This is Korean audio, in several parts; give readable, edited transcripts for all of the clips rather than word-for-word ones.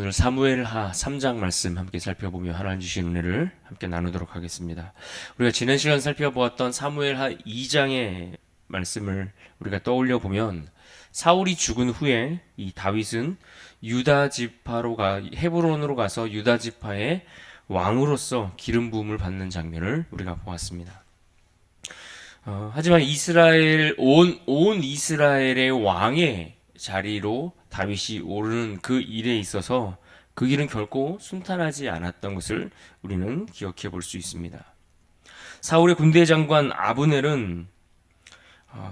오늘 사무엘하 3장 말씀 함께 살펴보며 하나님 주신 은혜를 함께 나누도록 하겠습니다. 우리가 지난 시간 살펴보았던 사무엘하 2장의 말씀을 우리가 떠올려 보면 사울이 죽은 후에 이 다윗은 유다 지파로 헤브론으로 가서 유다 지파의 왕으로서 기름 부음을 받는 장면을 우리가 보았습니다. 하지만 온 이스라엘의 왕의 자리로 다윗이 오르는 그 일에 있어서 그 길은 결코 순탄하지 않았던 것을 우리는 기억해 볼 수 있습니다. 사울의 군대 장관 아브넬은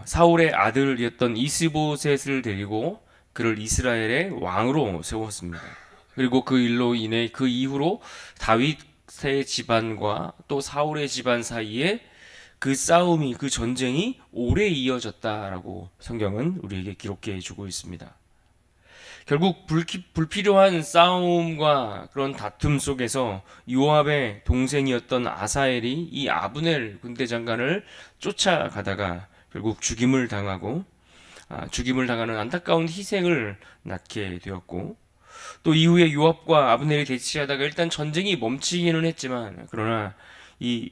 사울의 아들이었던 이스보셋을 데리고 그를 이스라엘의 왕으로 세웠습니다. 그리고 그 일로 인해 그 이후로 다윗의 집안과 또 사울의 집안 사이에 그 싸움이, 그 전쟁이 오래 이어졌다라고 성경은 우리에게 기록해 주고 있습니다. 결국 불필요한 싸움과 그런 다툼 속에서 요압의 동생이었던 아사엘이 이 아브넬 군대 장관을 쫓아가다가 결국 죽임을 당하는 안타까운 희생을 낳게 되었고, 또 이후에 요압과 아브넬이 대치하다가 일단 전쟁이 멈추기는 했지만, 그러나 이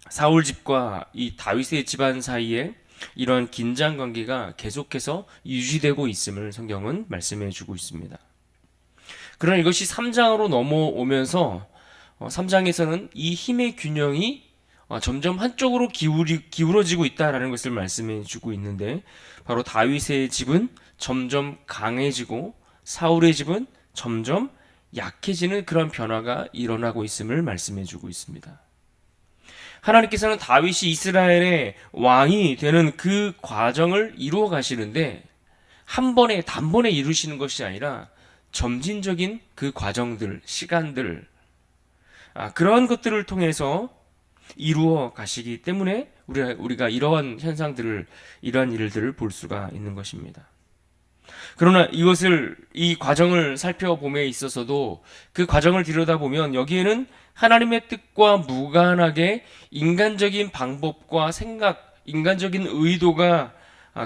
사울 집과 이 다윗의 집안 사이에 이러한 긴장 관계가 계속해서 유지되고 있음을 성경은 말씀해 주고 있습니다. 그러나 이것이 3장으로 넘어오면서 3장에서는 이 힘의 균형이 점점 한쪽으로 기울어지고 있다라는 것을 말씀해 주고 있는데, 바로 다윗의 집은 점점 강해지고 사울의 집은 점점 약해지는 그런 변화가 일어나고 있음을 말씀해 주고 있습니다. 하나님께서는 다윗이 이스라엘의 왕이 되는 그 과정을 이루어 가시는데, 한 번에 단번에 이루시는 것이 아니라 점진적인 그 과정들, 시간들, 그런 것들을 통해서 이루어 가시기 때문에 우리가 이러한 현상들을, 이러한 일들을 볼 수가 있는 것입니다. 그러나 이 과정을 살펴봄에 있어서도 그 과정을 들여다보면 여기에는 하나님의 뜻과 무관하게 인간적인 방법과 생각, 인간적인 의도가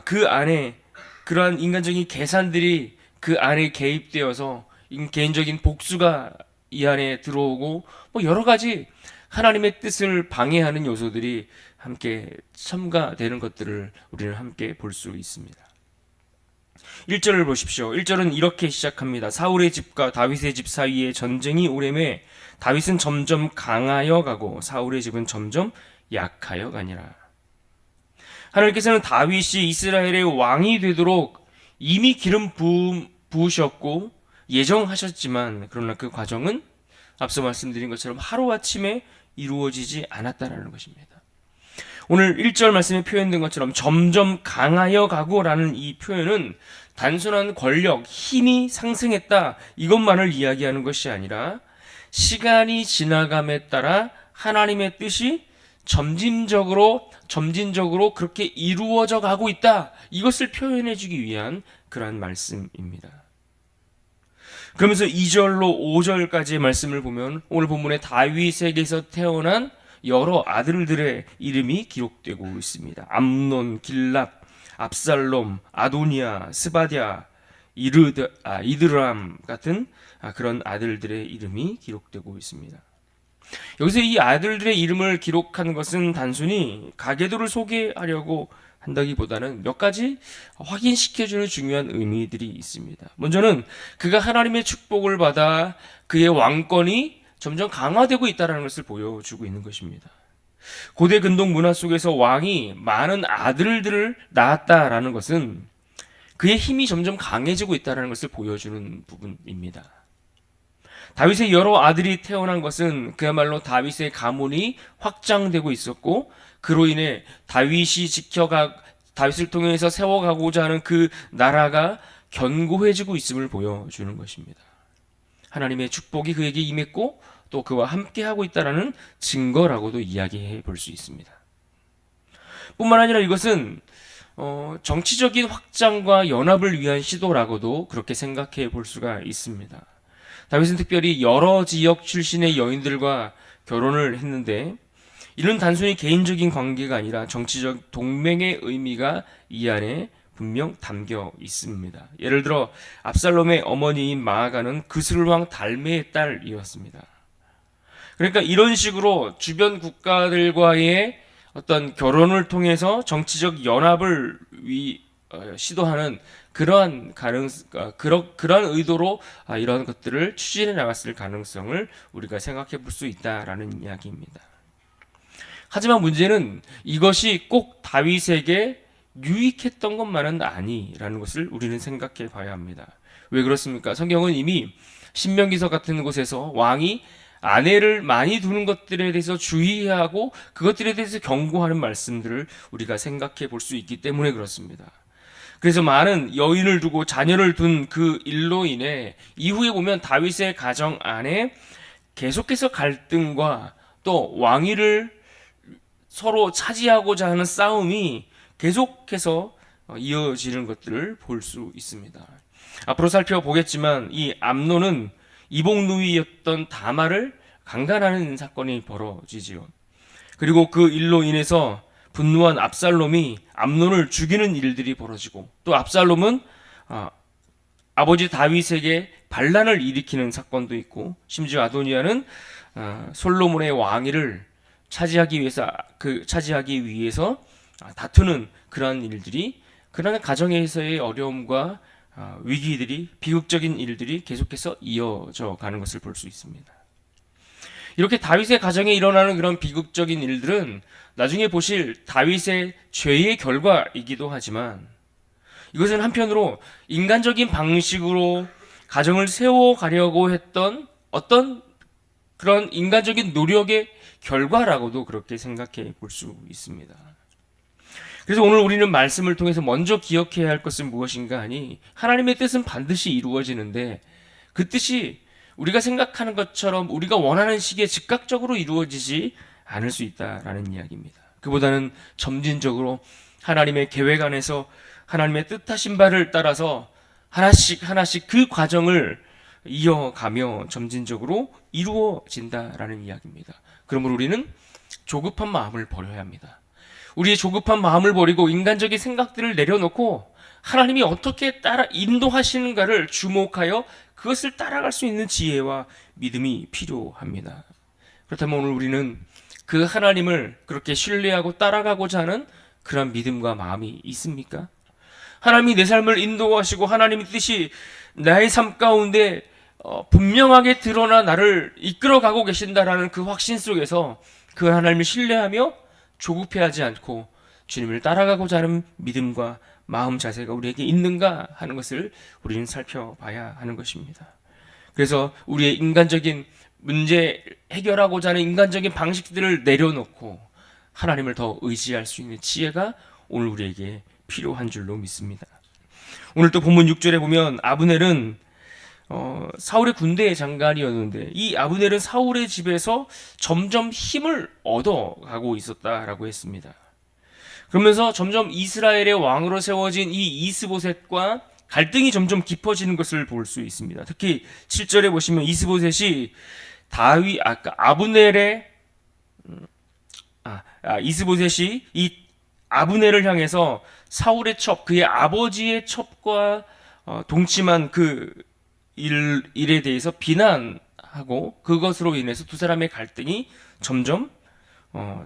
그 안에, 그러한 인간적인 계산들이 그 안에 개입되어서 개인적인 복수가 이 안에 들어오고, 여러 가지 하나님의 뜻을 방해하는 요소들이 함께 첨가되는 것들을 우리는 함께 볼 수 있습니다. 1절을 보십시오. 1절은 이렇게 시작합니다. 사울의 집과 다윗의 집 사이에 전쟁이 오래매 다윗은 점점 강하여 가고 사울의 집은 점점 약하여 가니라. 하나님께서는 다윗이 이스라엘의 왕이 되도록 이미 기름 부으셨고 예정하셨지만, 그러나 그 과정은 앞서 말씀드린 것처럼 하루아침에 이루어지지 않았다라는 것입니다. 오늘 1절 말씀에 표현된 것처럼 점점 강하여 가고라는 이 표현은 단순한 권력, 힘이 상승했다, 이것만을 이야기하는 것이 아니라 시간이 지나감에 따라 하나님의 뜻이 점진적으로 그렇게 이루어져 가고 있다, 이것을 표현해 주기 위한 그러한 말씀입니다. 그러면서 2절로 5절까지의 말씀을 보면 오늘 본문에 다윗에게서 태어난 여러 아들들의 이름이 기록되고 있습니다. 암논, 길랍, 압살롬, 아도니아, 스바랴, 이드람 같은 그런 아들들의 이름이 기록되고 있습니다. 여기서 이 아들들의 이름을 기록한 것은 단순히 가계도를 소개하려고 한다기보다는 몇 가지 확인시켜주는 중요한 의미들이 있습니다. 먼저는 그가 하나님의 축복을 받아 그의 왕권이 점점 강화되고 있다는 것을 보여주고 있는 것입니다. 고대 근동 문화 속에서 왕이 많은 아들들을 낳았다라는 것은 그의 힘이 점점 강해지고 있다는 것을 보여주는 부분입니다. 다윗의 여러 아들이 태어난 것은 그야말로 다윗의 가문이 확장되고 있었고, 그로 인해 다윗을 통해서 세워가고자 하는 그 나라가 견고해지고 있음을 보여주는 것입니다. 하나님의 축복이 그에게 임했고 또 그와 함께하고 있다는 증거라고도 이야기해 볼 수 있습니다. 뿐만 아니라 이것은 정치적인 확장과 연합을 위한 시도라고도 그렇게 생각해 볼 수가 있습니다. 다윗은 특별히 여러 지역 출신의 여인들과 결혼을 했는데, 이는 단순히 개인적인 관계가 아니라 정치적 동맹의 의미가 이 안에 분명 담겨 있습니다. 예를 들어 압살롬의 어머니인 마아가는 그슬왕 달메의 딸이었습니다. 그러니까 이런 식으로 주변 국가들과의 어떤 결혼을 통해서 정치적 연합을 시도하는 그러한 의도로 이런 것들을 추진해 나갔을 가능성을 우리가 생각해 볼 수 있다라는 이야기입니다. 하지만 문제는 이것이 꼭 다윗에게 유익했던 것만은 아니라는 것을 우리는 생각해 봐야 합니다. 왜 그렇습니까? 성경은 이미 신명기서 같은 곳에서 왕이 아내를 많이 두는 것들에 대해서 주의해야 하고 그것들에 대해서 경고하는 말씀들을 우리가 생각해 볼 수 있기 때문에 그렇습니다. 그래서 많은 여인을 두고 자녀를 둔 그 일로 인해 이후에 보면 다윗의 가정 안에 계속해서 갈등과 또 왕위를 서로 차지하고자 하는 싸움이 계속해서 이어지는 것들을 볼 수 있습니다. 앞으로 살펴보겠지만 이 암논은 이복누이였던 다말을 강간하는 사건이 벌어지지요. 그리고 그 일로 인해서 분노한 압살롬이 암논을 죽이는 일들이 벌어지고 또 압살롬은 아버지 다윗에게 반란을 일으키는 사건도 있고 심지어 아도니아는 솔로몬의 왕위를 차지하기 위해서 다투는 그러한 일들이 그러한 가정에서의 어려움과 위기들이 비극적인 일들이 계속해서 이어져 가는 것을 볼 수 있습니다. 이렇게 다윗의 가정에 일어나는 그런 비극적인 일들은 나중에 보실 다윗의 죄의 결과이기도 하지만 이것은 한편으로 인간적인 방식으로 가정을 세워가려고 했던 어떤 그런 인간적인 노력의 결과라고도 그렇게 생각해 볼 수 있습니다. 그래서 오늘 우리는 말씀을 통해서 먼저 기억해야 할 것은 무엇인가 하니 하나님의 뜻은 반드시 이루어지는데 그 뜻이 우리가 생각하는 것처럼 우리가 원하는 시기에 즉각적으로 이루어지지 않을 수 있다라는 이야기입니다. 그보다는 점진적으로 하나님의 계획 안에서 하나님의 뜻하신 바를 따라서 하나씩 그 과정을 이어가며 점진적으로 이루어진다라는 이야기입니다. 그러므로 우리는 조급한 마음을 버려야 합니다. 우리의 조급한 마음을 버리고 인간적인 생각들을 내려놓고 하나님이 어떻게 인도하시는가를 주목하여 그것을 따라갈 수 있는 지혜와 믿음이 필요합니다. 그렇다면 오늘 우리는 그 하나님을 그렇게 신뢰하고 따라가고자 하는 그런 믿음과 마음이 있습니까? 하나님이 내 삶을 인도하시고 하나님의 뜻이 나의 삶 가운데 분명하게 드러나 나를 이끌어가고 계신다라는 그 확신 속에서 그 하나님을 신뢰하며 조급해하지 않고 주님을 따라가고자 하는 믿음과 마음 자세가 우리에게 있는가 하는 것을 우리는 살펴봐야 하는 것입니다. 그래서 우리의 인간적인 문제 해결하고자 하는 인간적인 방식들을 내려놓고 하나님을 더 의지할 수 있는 지혜가 오늘 우리에게 필요한 줄로 믿습니다. 오늘 또 본문 6절에 보면 아브넬은 사울의 군대의 장관이었는데 이 아브넬은 사울의 집에서 점점 힘을 얻어가고 있었다라고 했습니다. 그러면서 점점 이스라엘의 왕으로 세워진 이 이스보셋과 갈등이 점점 깊어지는 것을 볼 수 있습니다. 특히 7절에 보시면 이스보셋이 이스보셋이 이 아브넬을 향해서 사울의 첩, 그의 아버지의 첩과 동침한 그 일에 대해서 비난하고 그것으로 인해서 두 사람의 갈등이 점점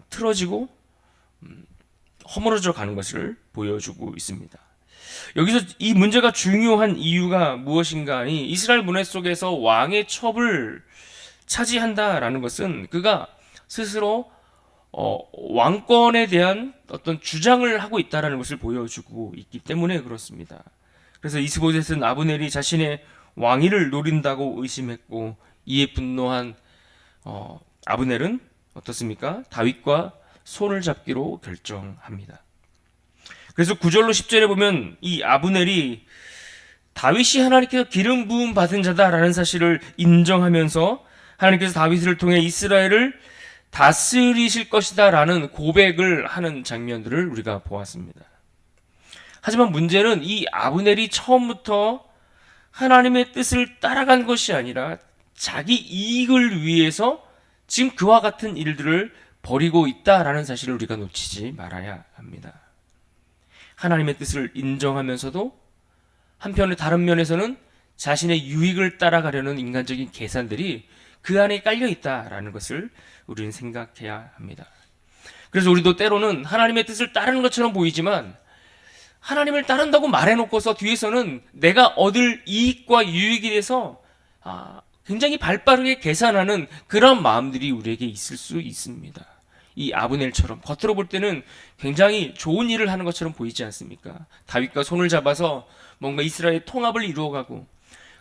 틀어지고 허물어져 가는 것을 보여주고 있습니다. 여기서 이 문제가 중요한 이유가 무엇인가 하니 이스라엘 문화 속에서 왕의 첩을 차지한다라는 것은 그가 스스로 왕권에 대한 어떤 주장을 하고 있다라는 것을 보여주고 있기 때문에 그렇습니다. 그래서 이스보셋은 아브넬이 자신의 왕위를 노린다고 의심했고 이에 분노한 아브넬은 어떻습니까? 다윗과 손을 잡기로 결정합니다. 그래서 9절로 10절에 보면 이 아브넬이 다윗이 하나님께서 기름 부음 받은 자다라는 사실을 인정하면서 하나님께서 다윗을 통해 이스라엘을 다스리실 것이다라는 고백을 하는 장면들을 우리가 보았습니다. 하지만 문제는 이 아브넬이 처음부터 하나님의 뜻을 따라간 것이 아니라 자기 이익을 위해서 지금 그와 같은 일들을 벌이고 있다라는 사실을 우리가 놓치지 말아야 합니다. 하나님의 뜻을 인정하면서도 한편의 다른 면에서는 자신의 유익을 따라가려는 인간적인 계산들이 그 안에 깔려 있다라는 것을 우리는 생각해야 합니다. 그래서 우리도 때로는 하나님의 뜻을 따르는 것처럼 보이지만 하나님을 따른다고 말해놓고서 뒤에서는 내가 얻을 이익과 유익에 대해서 굉장히 발빠르게 계산하는 그런 마음들이 우리에게 있을 수 있습니다. 이 아브넬처럼 겉으로 볼 때는 굉장히 좋은 일을 하는 것처럼 보이지 않습니까? 다윗과 손을 잡아서 뭔가 이스라엘의 통합을 이루어가고,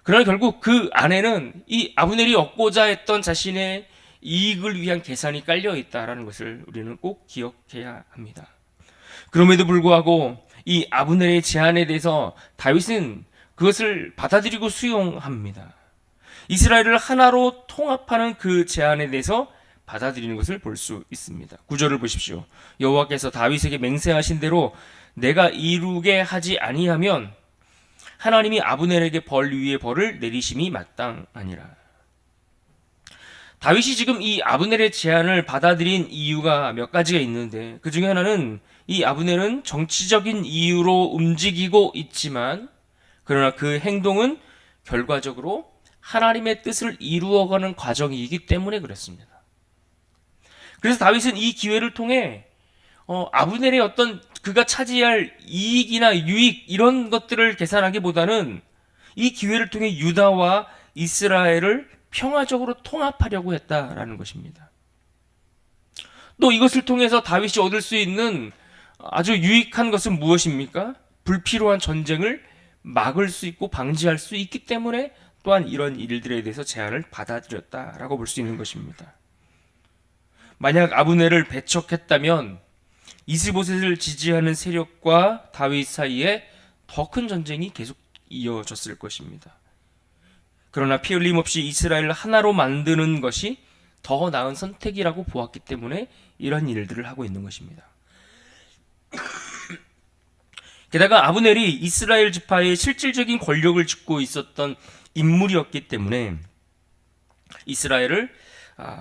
그러나 결국 그 안에는 이 아브넬이 얻고자 했던 자신의 이익을 위한 계산이 깔려 있다라는 것을 우리는 꼭 기억해야 합니다. 그럼에도 불구하고 이 아브넬의 제안에 대해서 다윗은 그것을 받아들이고 수용합니다. 이스라엘을 하나로 통합하는 그 제안에 대해서 받아들이는 것을 볼 수 있습니다. 9절을 보십시오. 여호와께서 다윗에게 맹세하신 대로 내가 이루게 하지 아니하면 하나님이 아브넬에게 벌 위에 벌을 내리심이 마땅하니라. 다윗이 지금 이 아브넬의 제안을 받아들인 이유가 몇 가지가 있는데, 그 중에 하나는 이 아브넬은 정치적인 이유로 움직이고 있지만 그러나 그 행동은 결과적으로 하나님의 뜻을 이루어가는 과정이기 때문에 그렇습니다. 그래서 다윗은 이 기회를 통해 아브넬의 어떤 그가 차지할 이익이나 유익 이런 것들을 계산하기보다는 이 기회를 통해 유다와 이스라엘을 평화적으로 통합하려고 했다라는 것입니다. 또 이것을 통해서 다윗이 얻을 수 있는 아주 유익한 것은 무엇입니까? 불필요한 전쟁을 막을 수 있고 방지할 수 있기 때문에 또한 이런 일들에 대해서 제안을 받아들였다라고 볼 수 있는 것입니다. 만약 아브넬을 배척했다면 이스보셋을 지지하는 세력과 다윗 사이에 더 큰 전쟁이 계속 이어졌을 것입니다. 그러나 피 흘림 없이 이스라엘을 하나로 만드는 것이 더 나은 선택이라고 보았기 때문에 이런 일들을 하고 있는 것입니다. 게다가 아브넬이 이스라엘 지파의 실질적인 권력을 쥐고 있었던 인물이었기 때문에 이스라엘을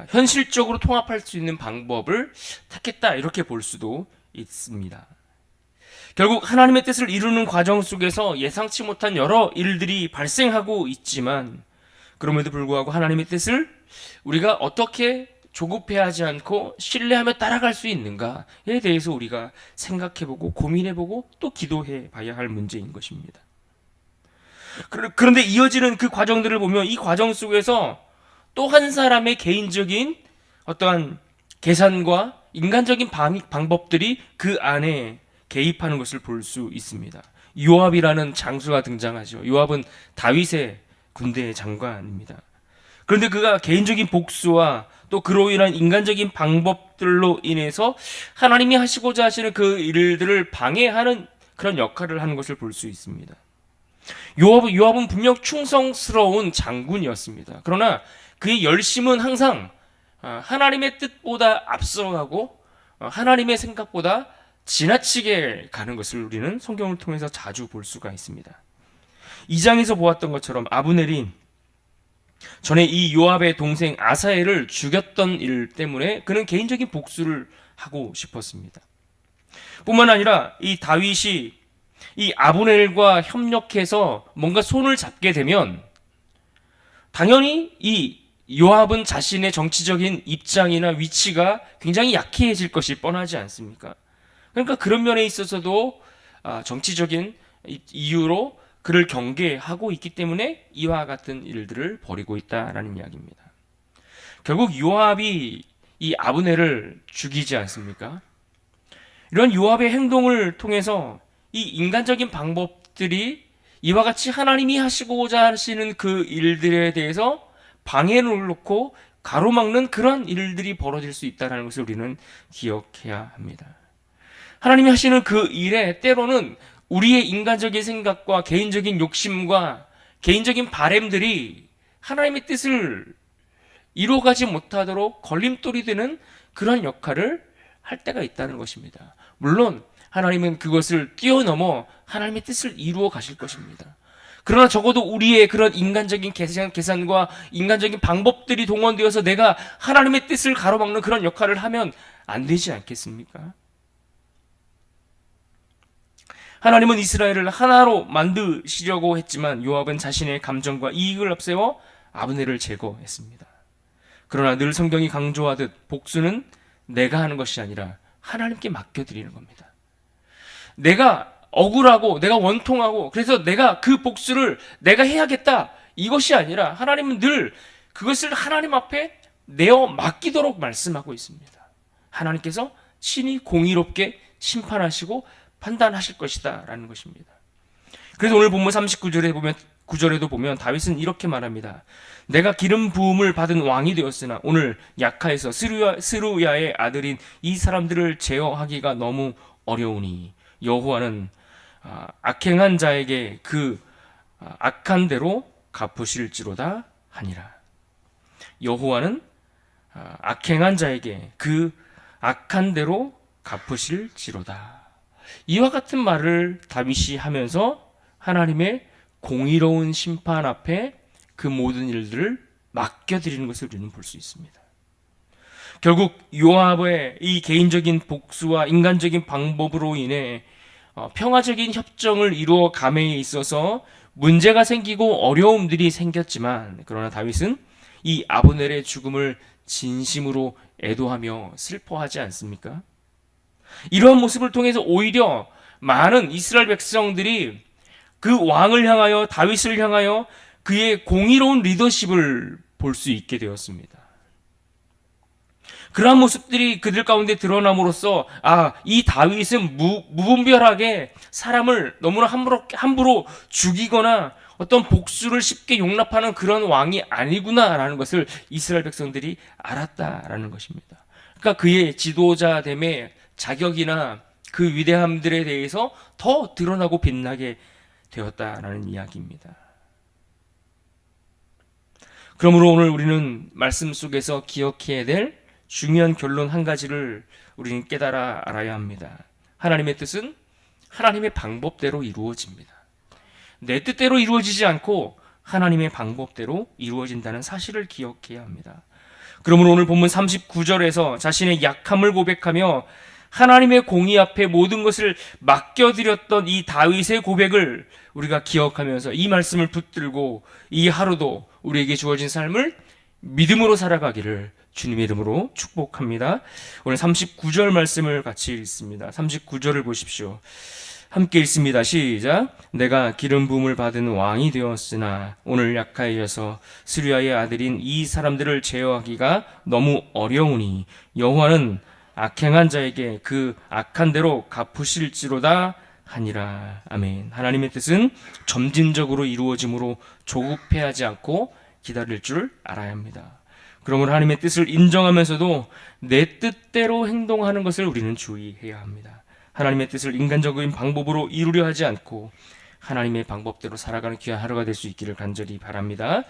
현실적으로 통합할 수 있는 방법을 택했다, 이렇게 볼 수도 있습니다. 결국 하나님의 뜻을 이루는 과정 속에서 예상치 못한 여러 일들이 발생하고 있지만 그럼에도 불구하고 하나님의 뜻을 우리가 어떻게 조급해하지 않고 신뢰하며 따라갈 수 있는가에 대해서 우리가 생각해보고 고민해보고 또 기도해봐야 할 문제인 것입니다. 그런데 이어지는 그 과정들을 보면 이 과정 속에서 또 한 사람의 개인적인 어떠한 계산과 인간적인 방법들이 그 안에 개입하는 것을 볼 수 있습니다. 요압이라는 장수가 등장하죠. 요압은 다윗의 군대의 장관입니다. 그런데 그가 개인적인 복수와 또 그로 인한 인간적인 방법들로 인해서 하나님이 하시고자 하시는 그 일들을 방해하는 그런 역할을 하는 것을 볼 수 있습니다. 요압은 분명 충성스러운 장군이었습니다. 그러나 그의 열심은 항상 하나님의 뜻보다 앞서가고 하나님의 생각보다 지나치게 가는 것을 우리는 성경을 통해서 자주 볼 수가 있습니다. 2장에서 보았던 것처럼 아브넬이 전에 이 요압의 동생 아사엘을 죽였던 일 때문에 그는 개인적인 복수를 하고 싶었습니다. 뿐만 아니라 이 다윗이 이 아브넬과 협력해서 뭔가 손을 잡게 되면 당연히 이 요압은 자신의 정치적인 입장이나 위치가 굉장히 약해질 것이 뻔하지 않습니까? 그러니까 그런 면에 있어서도 정치적인 이유로 그를 경계하고 있기 때문에 이와 같은 일들을 벌이고 있다라는 이야기입니다. 결국 요압이 이 아브넬을 죽이지 않습니까? 이런 요압의 행동을 통해서 이 인간적인 방법들이 이와 같이 하나님이 하시고자 하시는 그 일들에 대해서 방해를 놓고 가로막는 그런 일들이 벌어질 수 있다는 것을 우리는 기억해야 합니다. 하나님이 하시는 그 일에 때로는 우리의 인간적인 생각과 개인적인 욕심과 개인적인 바램들이 하나님의 뜻을 이루어가지 못하도록 걸림돌이 되는 그런 역할을 할 때가 있다는 것입니다. 물론 하나님은 그것을 뛰어넘어 하나님의 뜻을 이루어 가실 것입니다. 그러나 적어도 우리의 그런 인간적인 계산과 인간적인 방법들이 동원되어서 내가 하나님의 뜻을 가로막는 그런 역할을 하면 안 되지 않겠습니까? 하나님은 이스라엘을 하나로 만드시려고 했지만 요압은 자신의 감정과 이익을 앞세워 아브넬을 제거했습니다. 그러나 늘 성경이 강조하듯 복수는 내가 하는 것이 아니라 하나님께 맡겨드리는 겁니다. 내가 억울하고 내가 원통하고 그래서 내가 그 복수를 내가 해야겠다 이것이 아니라 하나님은 늘 그것을 하나님 앞에 내어 맡기도록 말씀하고 있습니다. 하나님께서 친히 공의롭게 심판하시고 판단하실 것이다 라는 것입니다. 그래서 오늘 본문 39절에도 보면 다윗은 이렇게 말합니다. 내가 기름 부음을 받은 왕이 되었으나 오늘 약하에서 스루야의 아들인 이 사람들을 제어하기가 너무 어려우니 여호와는 악행한 자에게 그 악한 대로 갚으실지로다 하니라. 여호와는 악행한 자에게 그 악한 대로 갚으실지로다. 이와 같은 말을 다윗이 하면서 하나님의 공의로운 심판 앞에 그 모든 일들을 맡겨드리는 것을 우리는 볼 수 있습니다. 결국 요압의 이 개인적인 복수와 인간적인 방법으로 인해 평화적인 협정을 이루어 감에 있어서 문제가 생기고 어려움들이 생겼지만 그러나 다윗은 이 아브넬의 죽음을 진심으로 애도하며 슬퍼하지 않습니까? 이러한 모습을 통해서 오히려 많은 이스라엘 백성들이 그 왕을 향하여 다윗을 향하여 그의 공의로운 리더십을 볼 수 있게 되었습니다. 그러한 모습들이 그들 가운데 드러남으로써 이 다윗은 무분별하게 사람을 너무나 함부로 죽이거나 어떤 복수를 쉽게 용납하는 그런 왕이 아니구나라는 것을 이스라엘 백성들이 알았다라는 것입니다. 그러니까 그의 지도자됨의 자격이나 그 위대함들에 대해서 더 드러나고 빛나게 되었다라는 이야기입니다. 그러므로 오늘 우리는 말씀 속에서 기억해야 될 중요한 결론 한 가지를 우리는 깨달아 알아야 합니다. 하나님의 뜻은 하나님의 방법대로 이루어집니다. 내 뜻대로 이루어지지 않고 하나님의 방법대로 이루어진다는 사실을 기억해야 합니다. 그러므로 오늘 본문 39절에서 자신의 약함을 고백하며 하나님의 공의 앞에 모든 것을 맡겨드렸던 이 다윗의 고백을 우리가 기억하면서 이 말씀을 붙들고 이 하루도 우리에게 주어진 삶을 믿음으로 살아가기를 주님의 이름으로 축복합니다. 오늘 39절 말씀을 같이 읽습니다. 39절을 보십시오. 함께 읽습니다. 시작. 내가 기름 부음을 받은 왕이 되었으나 오늘 약하여서 스루야의 아들인 이 사람들을 제어하기가 너무 어려우니 여호와는 악행한 자에게 그 악한 대로 갚으실지로다 하니라. 아멘. 하나님의 뜻은 점진적으로 이루어짐으로 조급해하지 않고 기다릴 줄 알아야 합니다. 그러므로 하나님의 뜻을 인정하면서도 내 뜻대로 행동하는 것을 우리는 주의해야 합니다. 하나님의 뜻을 인간적인 방법으로 이루려 하지 않고 하나님의 방법대로 살아가는 귀한 하루가 될 수 있기를 간절히 바랍니다.